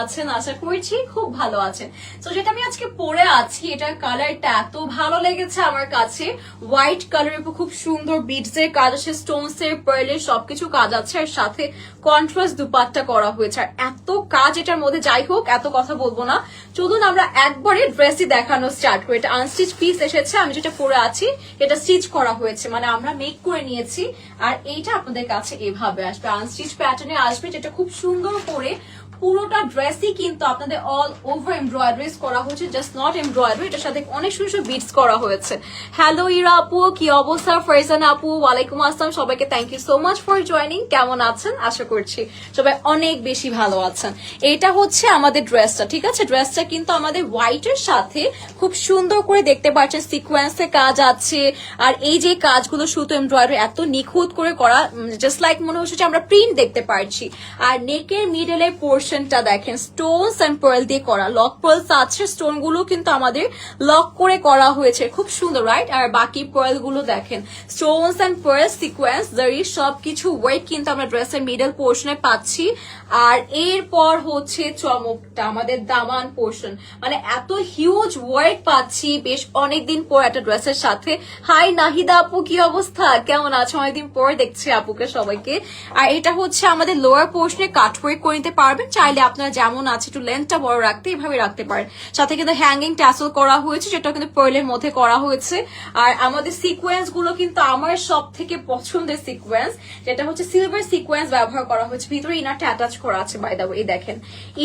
আছেন, আশা করছি খুব ভালো আছেন। তো যেটা আমি আজকে পরে আছি, এটার কালারটা এত ভালো লেগেছে আমার কাছে। হোয়াইট কালারের উপর খুব সুন্দর বিটস এর কাজ আছে, স্টোনস এর, পার্লের সবকিছু কাজ আছে, আর সাথে কন্ট্রাস্ট দুপাট্টা করা হয়েছে। আর এত কাজ এটার মধ্যে, যাই হোক এত কথা বলবো না, চলুন আমরা একবারে ড্রেসই দেখানো স্টার্ট করি। এটা আনস্টিচ পিস এসেছে, আমি যেটা পরে আছি এটা স্টিচ করা হয়েছে, মানে আমরা মেক করে নিয়েছি। আর এইটা আপনাদের কাছে এভাবে আসবে, আনস্টিচ প্যাটার্নে আসবে, যেটা খুব সুন্দর করে পুরোটা ড্রেসই কিন্তু আপনাদের অল ওভার এমব্রয়ডারিজ করা হয়েছে, জাস্ট নট এমব্রয়ডারি, এটার সাথে অনেক সুন্দর বিটস করা হয়েছে। হ্যালো ইরা আপু, কি অবস্থা? ফারজানা আপু, ওয়ালাইকুম আসসালাম, সবাইকে thank you so much for joining. কেমন আছেন? আশা করছি সবাই অনেক বেশি ভালো আছেন। এটা হচ্ছে আমাদের ড্রেসটা, ঠিক আছে? ড্রেসটা কিন্তু আমাদের হোয়াইটের সাথে খুব সুন্দর করে দেখতে পাচ্ছেন সিকোয়েন্সে কাজ আছে, আর এই যে কাজগুলো সুতো এমব্রয়ডারি এত নিখুঁত করে করা, জাস্ট লাইক মনে হচ্ছে যে আমরা প্রিন্ট দেখতে পারছি। আর নেকের মিডলের পোর্শনটা দেখেন স্টোনস এন্ড পার্ল দিয়ে করা, লক পার্লস আছে, স্টোন গুলো কিন্তু আমাদের লক করে করা হয়েছে, খুব সুন্দর, রাইট? আর বাকি পার্ল গুলো দেখেন স্টোনস এন্ড পার্ল সিকোয়েন্স জারি সবকিছু ওয়ার্ক কিন্তু আমরা ড্রেসের মিডল পোর্শনে পাচ্ছি। আর এরপর হচ্ছে চমকটা আমাদের দামান পোর্শন, মানে এত হিউজ ওয়ার্ক পাচ্ছি বেশ অনেকদিন পর একটা ড্রেসের সাথে। হাই নাহিদা আপু, কি অবস্থা? কেমন আছো? অনেকদিন পর দেখছি আপুকে সবাইকে। আর এটা হচ্ছে আমাদের লোয়ার পোর্শনে কাট ওয়ার্ক করে নিতে পারবেন, চাইলে আপনারা যেমন আছে একটু লেন্থটা বড় রাখতে এভাবে রাখতে পারেন। সাথে কিন্তু হ্যাঙ্গিং ট্যাসেল করা হয়েছে, যেটা কিন্তু পার্লের মধ্যে করা হয়েছে। আর আমাদের সিকোয়েন্স গুলো কিন্তু আমার সব থেকে পছন্দের সিকোয়েন্স, যেটা হচ্ছে সিলভার সিকোয়েন্স ব্যবহার করা হয়েছে। ভিতরে ইনারটা অ্যাটাচ করা আছে, বাই দ্য ওয়ে দেখেন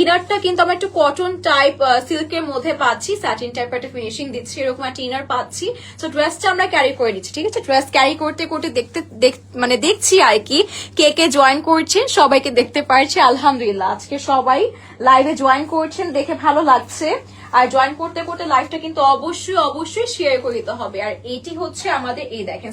ইনারটা কিন্তু আমরা একটু কটন টাইপ সিল্কের মধ্যে পাচ্ছি, স্যাটিন টাইপ একটা ফিনিশিং দিচ্ছি, এরকম একটা ইনার পাচ্ছি। তো ড্রেসটা আমরা ক্যারি করে নিচ্ছি, ঠিক আছে? ড্রেস ক্যারি করতে করতে দেখছি আর কি কে কে জয়েন করছেন, সবাইকে দেখতে পারছি আলহামদুলিল্লাহ। আজকে সবাই লাইভে জয়েন করছেন, দেখে ভালো লাগছে। আর জয়েন করতে করতে লাইভটা কিন্তু অবশ্যই শেয়ার করে দিতে হবে। আর এটি হচ্ছে আমাদের, এই দেখেন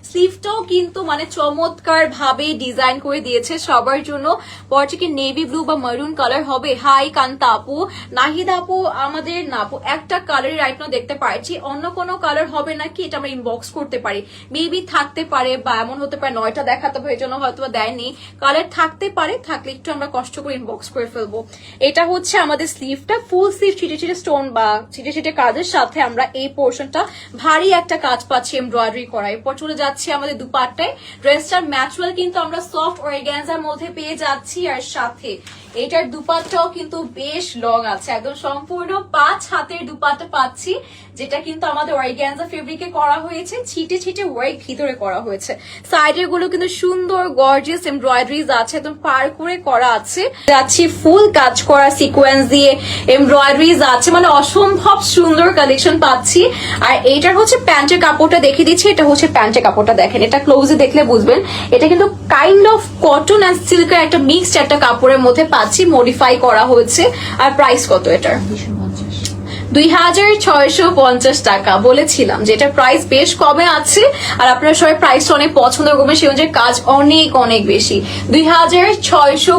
স্লিভটাও কিন্তু মানে চমৎকার ভাবে ডিজাইন করে দিয়েছে সবার জন্য। পরে কি নেভি ব্লু বা মারুন কালার হবে? হাই কান্তা আপু, নাহিদ আপু, আমাদের না আপু একটা কালারই রাইট নাও দেখতে পারছি, অন্য কোনো কালার হবে নাকি এটা আমরা ইনবক্স করতে পারি, মেবি থাকতে পারে, বা এমন হতে পারে 9টা দেখাতে হবে এই জন্য হয়তো দেয়নি। কালার থাকতে পারে, থাকলে একটু আমরা কষ্ট করে ইনবক্স করে ফেলবো। এটা হচ্ছে আমাদের স্লিভটা, ফুল স্লিভ ছিটে স্টোন বা ছিটে কাজের সাথে আমরা এই পোর্শনটা ভারী একটা কাজ পাচ্ছি এমব্রয়ডারি করা। এরপর চলে যাচ্ছে আমাদের দুপাট্টায়। ড্রেসটার ম্যাটেরিয়াল কিন্তু আমরা সফট অর্গানজার মধ্যে পেয়ে যাচ্ছি, আর সাথে এটার দুপাট্টাও কিন্তু বেশ লং আছে, একদম সম্পূর্ণ 5 হাতের দুপাট্টা পাচ্ছি, যেটা কিন্তু আমাদের অর্গানজা ফেব্রিকে করা হয়েছে, ছিটে ওয়ার্ক ভিতরে করা হয়েছে। সাইডের গুলো কিন্তু সুন্দর গর্জিয়াস এমব্রয়ডারিজ আছে, একদম পার করে করা আছে। যাচ্ছি ফুল কাজ করা সিকোয়েন্স দিয়ে এমব্রয়ডারিজ আছে, মানে অসম্ভব সুন্দর কালেকশন পাচ্ছি। আর এইটার হচ্ছে প্যান্টের কাপড়টা দেখিয়ে দিচ্ছি, এটা হচ্ছে প্যান্টের কাপড়টা দেখেন, এটা ক্লোজে দেখলে বুঝবেন এটা কিন্তু কাইন্ড অফ কটন অ্যান্ড সিল্কের একটা মিক্সড একটা কাপড়ের মধ্যে পাচ্ছি, মডিফাই করা হয়েছে। আর প্রাইস কত এটার? 2650 টাকা। বলেছিলাম যে এটা প্রাইস বেশ কমে আছে, আর আপনারা সবাই প্রাইসটা অনেক পছন্দ করবেন, সেই অনুযায়ী কাজ অনেক বেশি। 2650